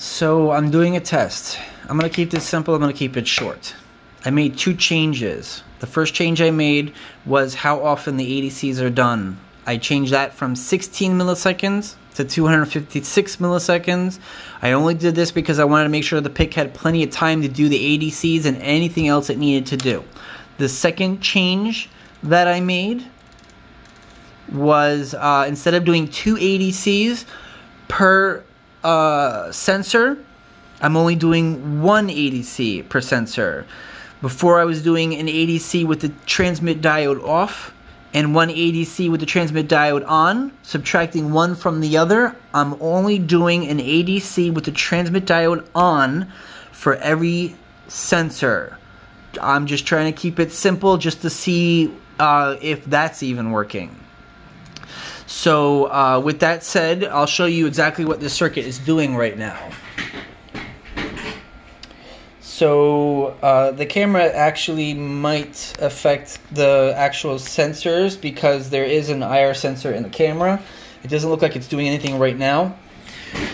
So I'm doing a test. I'm going to keep this simple. I'm going to keep it short. I made two changes. The first change I made was how often the ADCs are done. I changed that from 16 milliseconds to 256 milliseconds. I only did this because I wanted to make sure the pick had plenty of time to do the ADCs and anything else it needed to do. The second change that I made was instead of doing two ADCs per sensor, I'm only doing one ADC per sensor. Before I was doing an ADC with the transmit diode off and one ADC with the transmit diode on, subtracting one from the other. I'm only doing an ADC with the transmit diode on for every sensor. I'm just trying to keep it simple just to see if that's even working. So with that said, I'll show you exactly what this circuit is doing right now. So the camera actually might affect the actual sensors because there is an IR sensor in the camera. It doesn't look like it's doing anything right now,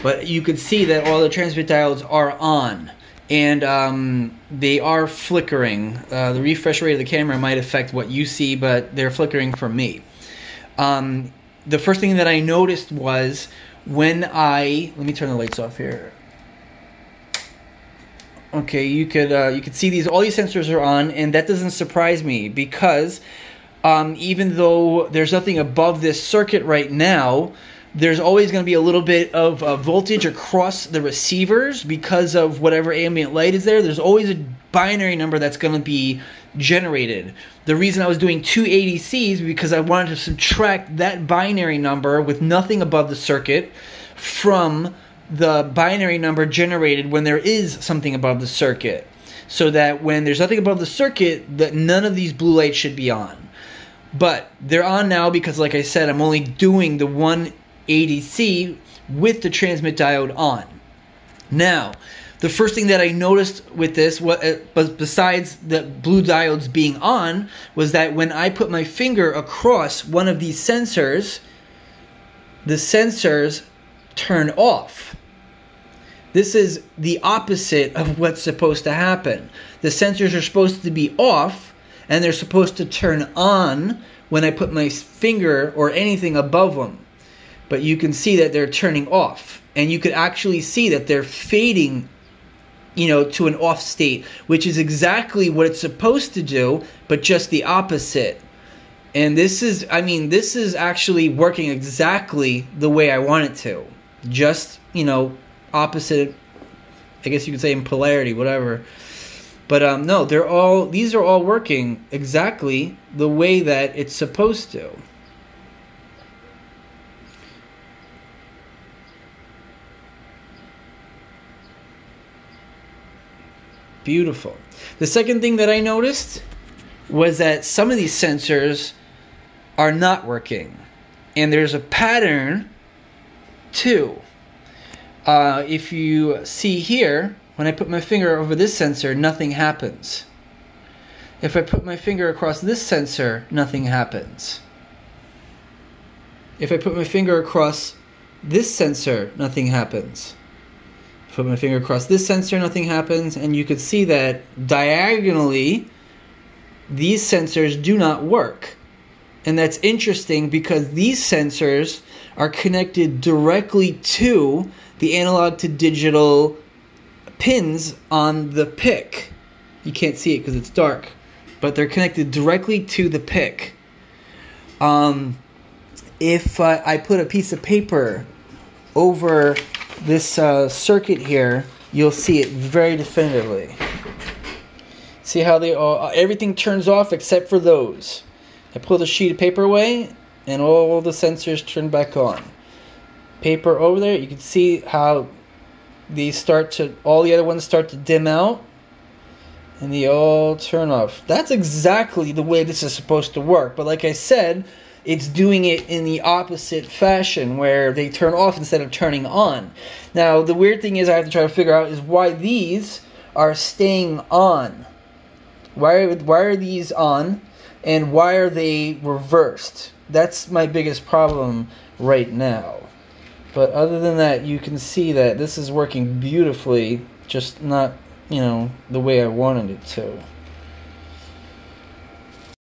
but you could see that all the transmit diodes are on and they are flickering. The refresh rate of the camera might affect what you see, but they're flickering for me. The first thing that I noticed was when let me turn the lights off here. Okay, you could see all these sensors are on, and that doesn't surprise me because even though there's nothing above this circuit right now, there's always going to be a little bit of voltage across the receivers because of whatever ambient light is there. There's always a binary number that's going to be generated. The reason I was doing two ADCs is because I wanted to subtract that binary number with nothing above the circuit from the binary number generated when there is something above the circuit, so that when there's nothing above the circuit, that none of these blue lights should be on. But they're on now because, like I said, I'm only doing the one ADC with the transmit diode on. Now, the first thing that I noticed with this, besides the blue diodes being on, was that when I put my finger across one of these sensors, the sensors turn off. This is the opposite of what's supposed to happen. The sensors are supposed to be off and they're supposed to turn on when I put my finger or anything above them. But you can see that they're turning off, and you could actually see that they're fading, to an off state, which is exactly what it's supposed to do, but just the opposite. And this is actually working exactly the way I want it to. Just, opposite, I guess you could say in polarity, whatever. But no, these are all working exactly the way that it's supposed to. Beautiful. The second thing that I noticed was that some of these sensors are not working. And there's a pattern too. If you see here, when I put my finger over this sensor, nothing happens. If I put my finger across this sensor, nothing happens. If I put my finger across this sensor, nothing happens. Put my finger across this sensor, nothing happens, and you could see that diagonally these sensors do not work. And that's interesting because these sensors are connected directly to the analog to digital pins on the PIC. You can't see it because it's dark, but they're connected directly to the PIC. If I put a piece of paper over this circuit here, you'll see it very definitively. See how everything turns off except for those. I pull the sheet of paper away and all the sensors turn back on. Paper over there, you can see how all the other ones start to dim out and they all turn off. That's exactly the way this is supposed to work, but like I said, it's doing it in the opposite fashion where they turn off instead of turning on. Now, the weird thing is I have to try to figure out is why these are staying on. Why are these on and why are they reversed? That's my biggest problem right now. But other than that, you can see that this is working beautifully, just not, the way I wanted it to.